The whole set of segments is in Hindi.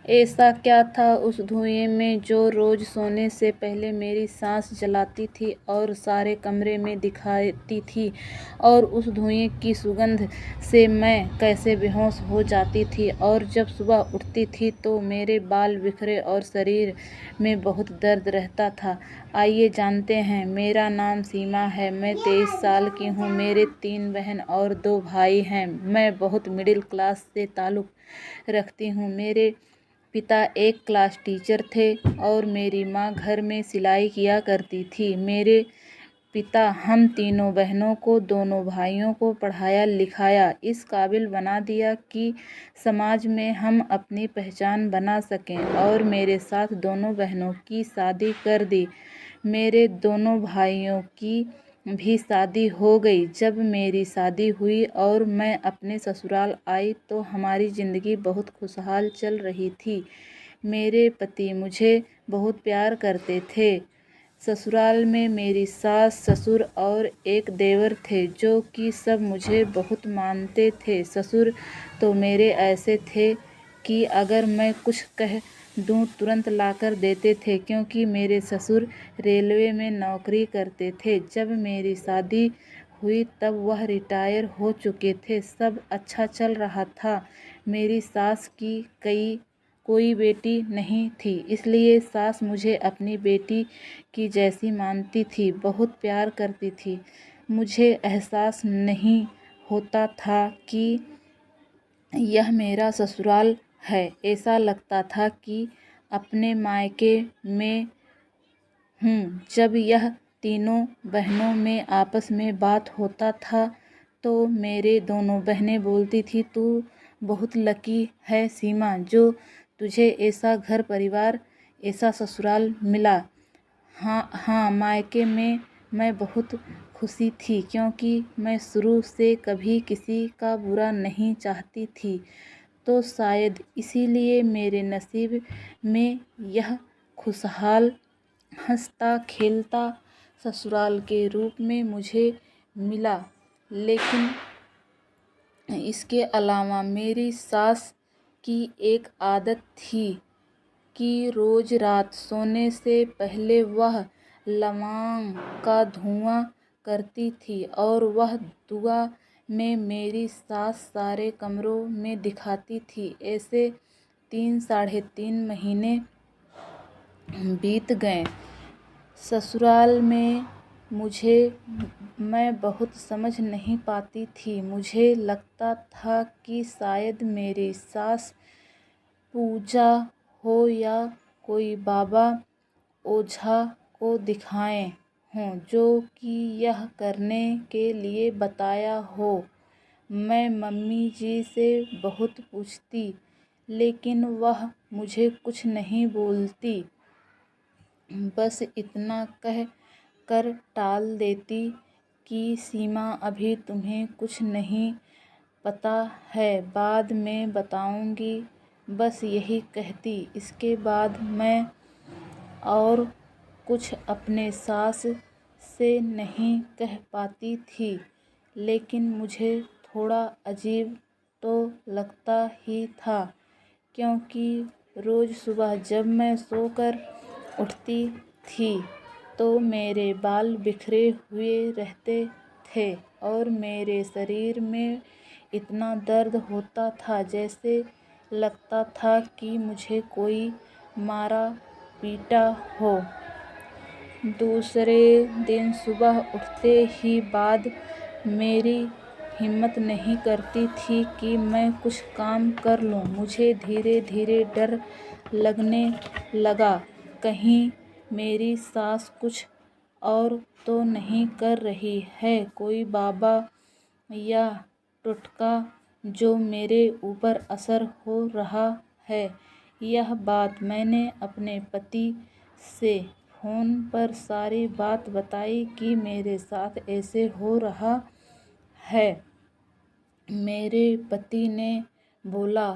ऐसा क्या था उस धुएं में जो रोज सोने से पहले मेरी सांस जलाती थी और सारे कमरे में दिखाती थी, और उस धुएं की सुगंध से मैं कैसे बेहोश हो जाती थी, और जब सुबह उठती थी तो मेरे बाल बिखरे और शरीर में बहुत दर्द रहता था। आइए जानते हैं। मेरा नाम सीमा है, मैं 23 साल की हूँ। मेरे 3 बहन और 2 भाई हैं। मैं बहुत मिडिल क्लास से ताल्लुक़ रखती हूँ। मेरे पिता एक क्लास टीचर थे और मेरी माँ घर में सिलाई किया करती थी। मेरे पिता हम तीनों बहनों को, दोनों भाइयों को पढ़ाया लिखाया, इस काबिल बना दिया कि समाज में हम अपनी पहचान बना सकें, और मेरे साथ दोनों बहनों की शादी कर दी। मेरे दोनों भाइयों की भी शादी हो गई। जब मेरी शादी हुई और मैं अपने ससुराल आई तो हमारी ज़िंदगी बहुत खुशहाल चल रही थी। मेरे पति मुझे बहुत प्यार करते थे। ससुराल में मेरी सास, ससुर और एक देवर थे जो कि सब मुझे बहुत मानते थे। ससुर तो मेरे ऐसे थे कि अगर मैं कुछ कह दूँ तुरंत लाकर देते थे, क्योंकि मेरे ससुर रेलवे में नौकरी करते थे। जब मेरी शादी हुई तब वह रिटायर हो चुके थे। सब अच्छा चल रहा था। मेरी सास की कोई बेटी नहीं थी, इसलिए सास मुझे अपनी बेटी की जैसी मानती थी, बहुत प्यार करती थी। मुझे एहसास नहीं होता था कि यह मेरा ससुराल है। ऐसा लगता था कि अपने मायके में हूँ। जब यह तीनों बहनों में आपस में बात होता था तो मेरे दोनों बहनें बोलती थी, तू बहुत लकी है सीमा, जो तुझे ऐसा घर परिवार, ऐसा ससुराल मिला। हाँ हाँ, मायके में मैं बहुत खुशी थी, क्योंकि मैं शुरू से कभी किसी का बुरा नहीं चाहती थी। तो शायद इसीलिए मेरे नसीब में यह खुशहाल, हंसता खेलता ससुराल के रूप में मुझे मिला। लेकिन इसके अलावा मेरी सास की एक आदत थी कि रोज रात सोने से पहले वह लौंग का धुआं करती थी, और वह दुआ में मेरी सास सारे कमरों में दिखाती थी। ऐसे 3 साढ़े 3 महीने बीत गए। ससुराल में मैं बहुत समझ नहीं पाती थी। मुझे लगता था कि शायद मेरी सास पूजा हो या कोई बाबा ओझा को दिखाए हों जो कि यह करने के लिए बताया हो। मैं मम्मी जी से बहुत पूछती, लेकिन वह मुझे कुछ नहीं बोलती, बस इतना कह कर टाल देती कि सीमा, अभी तुम्हें कुछ नहीं पता है, बाद में बताऊंगी, बस यही कहती। इसके बाद मैं और कुछ अपने सास से नहीं कह पाती थी, लेकिन मुझे थोड़ा अजीब तो लगता ही था, क्योंकि रोज़ सुबह जब मैं सोकर उठती थी तो मेरे बाल बिखरे हुए रहते थे और मेरे शरीर में इतना दर्द होता था जैसे लगता था कि मुझे कोई मारा पीटा हो। दूसरे दिन सुबह उठते ही बाद मेरी हिम्मत नहीं करती थी कि मैं कुछ काम कर लूं। मुझे धीरे धीरे डर लगने लगा, कहीं मेरी सास कुछ और तो नहीं कर रही है, कोई बाबा या टोटका जो मेरे ऊपर असर हो रहा है। यह बात मैंने अपने पति से फ़ोन पर सारी बात बताई कि मेरे साथ ऐसे हो रहा है। मेरे पति ने बोला,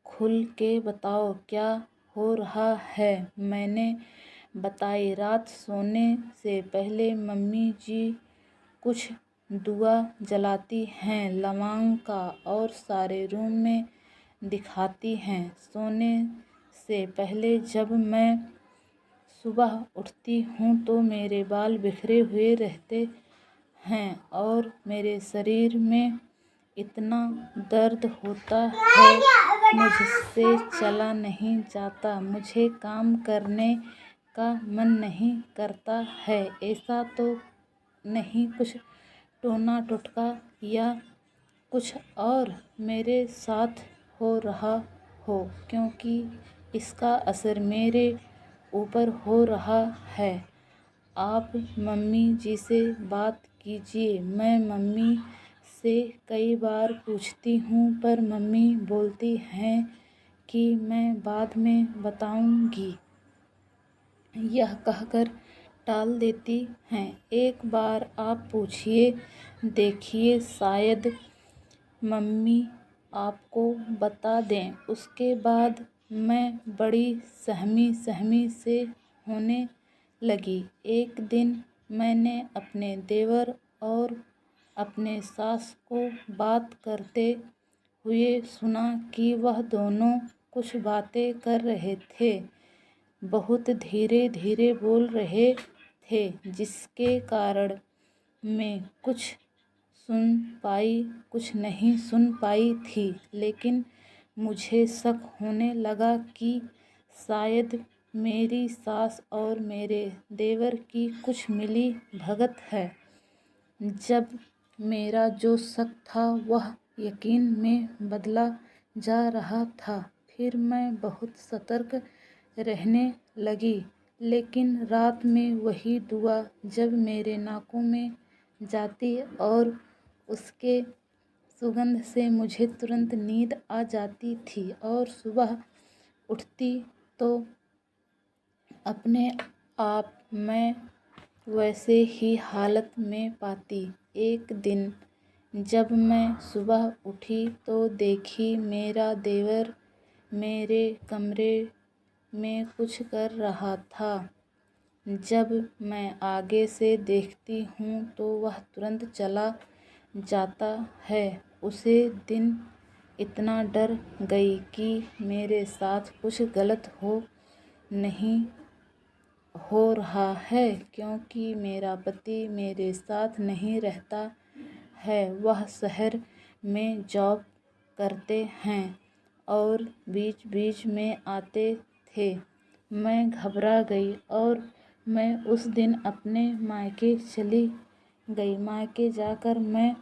खुल के बताओ क्या हो रहा है। मैंने बताई, रात सोने से पहले मम्मी जी कुछ दुआ जलाती हैं लौंग का और सारे रूम में दिखाती हैं। सोने से पहले जब मैं सुबह उठती हूँ तो मेरे बाल बिखरे हुए रहते हैं और मेरे शरीर में इतना दर्द होता है, मुझसे चला नहीं जाता, मुझे काम करने का मन नहीं करता है। ऐसा तो नहीं कुछ टोना टोटका या कुछ और मेरे साथ हो रहा हो, क्योंकि इसका असर मेरे ऊपर हो रहा है। आप मम्मी जी से बात कीजिए। मैं मम्मी से कई बार पूछती हूँ पर मम्मी बोलती हैं कि मैं बाद में बताऊँगी, यह कहकर टाल देती हैं। एक बार आप पूछिए देखिए, शायद मम्मी आपको बता दें। उसके बाद मैं बड़ी सहमी सहमी से होने लगी। एक दिन मैंने अपने देवर और अपने सास को बात करते हुए सुना कि वह दोनों कुछ बातें कर रहे थे। बहुत धीरे धीरे बोल रहे थे, जिसके कारण मैं कुछ सुन पाई, कुछ नहीं सुन पाई थी। लेकिन मुझे शक होने लगा कि शायद मेरी सास और मेरे देवर की कुछ मिली भगत है। जब मेरा जो शक था वह यकीन में बदला जा रहा था, फिर मैं बहुत सतर्क रहने लगी। लेकिन रात में वही दुआ जब मेरे नाकों में जाती और उसके सुगंध से मुझे तुरंत नींद आ जाती थी और सुबह उठती तो अपने आप मैं वैसे ही हालत में पाती। एक दिन जब मैं सुबह उठी तो देखी मेरा देवर मेरे कमरे में कुछ कर रहा था। जब मैं आगे से देखती हूँ तो वह तुरंत चला जाता है। उसे दिन इतना डर गई कि मेरे साथ कुछ गलत नहीं हो रहा है, क्योंकि मेरा पति मेरे साथ नहीं रहता है। वह शहर में जॉब करते हैं और बीच बीच में आते थे। मैं घबरा गई और मैं उस दिन अपने मायके चली गई। मायके जाकर मैं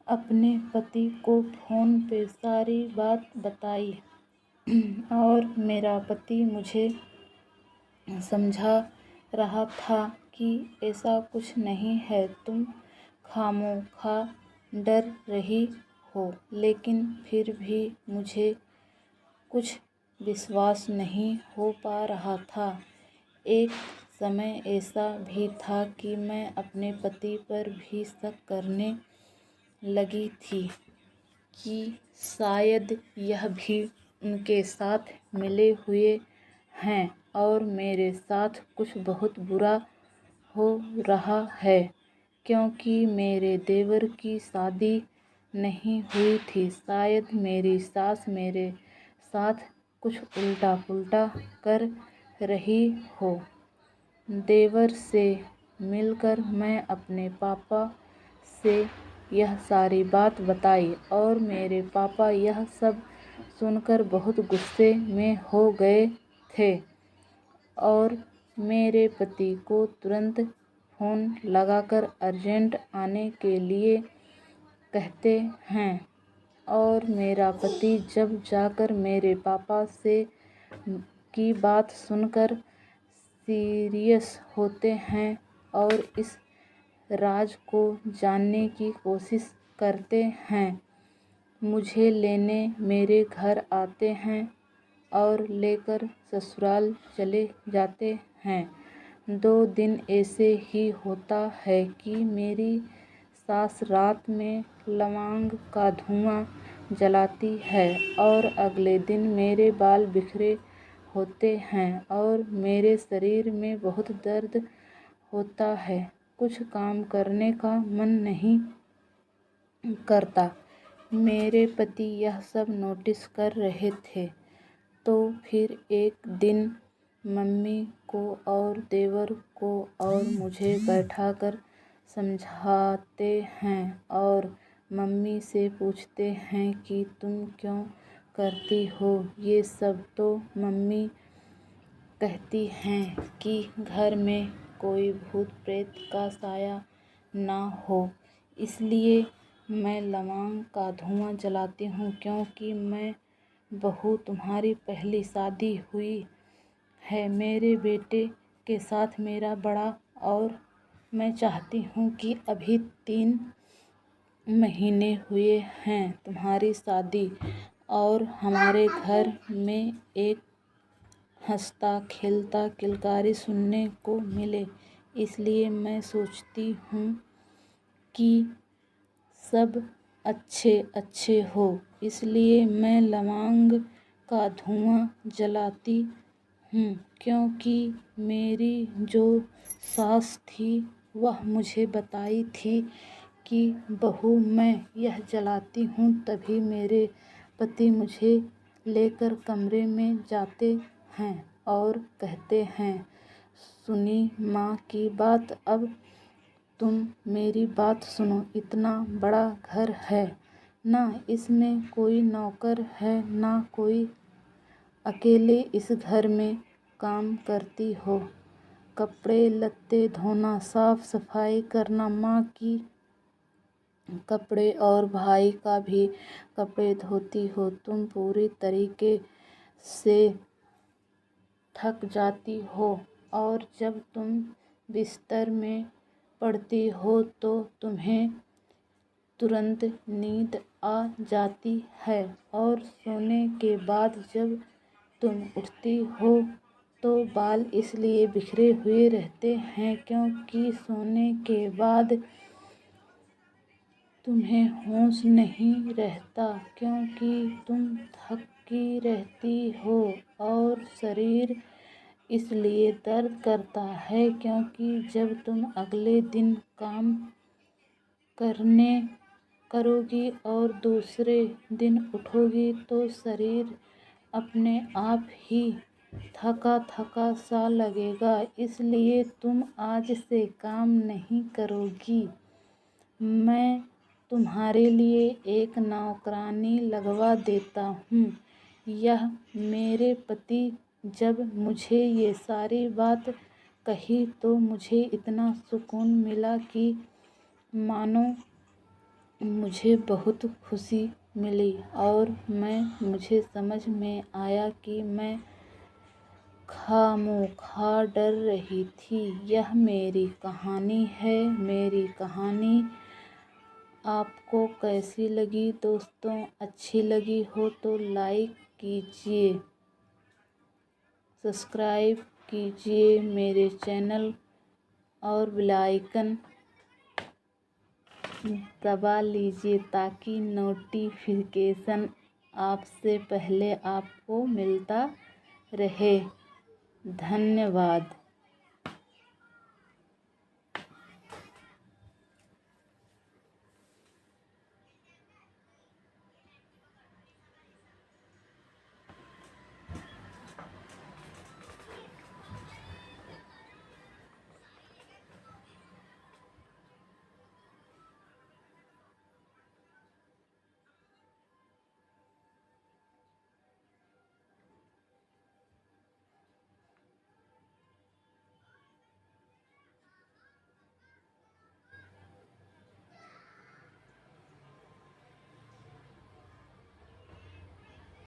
अपने पति को फ़ोन पे सारी बात बताई और मेरा पति मुझे समझा रहा था कि ऐसा कुछ नहीं है, तुम खामोखा डर रही हो। लेकिन फिर भी मुझे कुछ विश्वास नहीं हो पा रहा था। एक समय ऐसा भी था कि मैं अपने पति पर भी शक करने लगी थी कि शायद यह भी उनके साथ मिले हुए हैं और मेरे साथ कुछ बहुत बुरा हो रहा है, क्योंकि मेरे देवर की शादी नहीं हुई थी। शायद मेरी सास मेरे साथ कुछ उल्टा पुल्टा कर रही हो। देवर से मिलकर मैं अपने पापा से यह सारी बात बताई और मेरे पापा यह सब सुनकर बहुत गुस्से में हो गए थे और मेरे पति को तुरंत फ़ोन लगाकर अर्जेंट आने के लिए कहते हैं। और मेरा पति जब जाकर मेरे पापा से की बात सुनकर सीरियस होते हैं और इस राज को जानने की कोशिश करते हैं, मुझे लेने मेरे घर आते हैं और लेकर ससुराल चले जाते हैं। 2 दिन ऐसे ही होता है कि मेरी सास रात में लौंग का धुआं जलाती है और अगले दिन मेरे बाल बिखरे होते हैं और मेरे शरीर में बहुत दर्द होता है। कुछ काम करने का मन नहीं करता। मेरे पति यह सब नोटिस कर रहे थे। तो फिर एक दिन मम्मी को और देवर को और मुझे बैठाकर समझाते हैं और मम्मी से पूछते हैं कि तुम क्यों करती हो ये सब। तो मम्मी कहती हैं कि घर में कोई भूत प्रेत का साया ना हो, इसलिए मैं लौंग का धुआं जलाती हूँ। क्योंकि मैं बहू तुम्हारी पहली शादी हुई है मेरे बेटे के साथ मेरा बड़ा, और मैं चाहती हूँ कि अभी 3 महीने हुए हैं तुम्हारी शादी और हमारे घर में एक हंसता खेलता किलकारी सुनने को मिले। इसलिए मैं सोचती हूँ कि सब अच्छे हो, इसलिए मैं लौंग का धुआं जलाती हूँ। क्योंकि मेरी जो सास थी वह मुझे बताई थी कि बहू मैं यह जलाती हूँ तभी मेरे पति मुझे लेकर कमरे में जाते हैं और कहते हैं, सुनी माँ की बात, अब तुम मेरी बात सुनो। इतना बड़ा घर है, ना इसमें कोई नौकर है ना कोई, अकेले इस घर में काम करती हो। कपड़े लत्ते धोना, साफ सफाई करना, माँ की कपड़े और भाई का भी कपड़े धोती हो। तुम पूरी तरीके से थक जाती हो और जब तुम बिस्तर में पड़ती हो तो तुम्हें तुरंत नींद आ जाती है और सोने के बाद जब तुम उठती हो तो बाल इसलिए बिखरे हुए रहते हैं क्योंकि सोने के बाद तुम्हें होश नहीं रहता, क्योंकि तुम थकी रहती हो और शरीर इसलिए दर्द करता है क्योंकि जब तुम अगले दिन काम करने करोगी और दूसरे दिन उठोगी तो शरीर अपने आप ही थका थका सा लगेगा, इसलिए तुम आज से काम नहीं करोगी। मैं तुम्हारे लिए एक नौकरानी लगवा देता हूँ। यह मेरे पति जब मुझे ये सारी बात कही तो मुझे इतना सुकून मिला कि मानो मुझे बहुत खुशी मिली और मुझे समझ में आया कि मैं खामोखा डर रही थी। यह मेरी कहानी है। मेरी कहानी आपको कैसी लगी दोस्तों? अच्छी लगी हो तो लाइक कीजिए, सब्सक्राइब कीजिए मेरे चैनल और बेल आइकन दबा लीजिए ताकि नोटिफिकेशन आपसे पहले आपको मिलता रहे। धन्यवाद।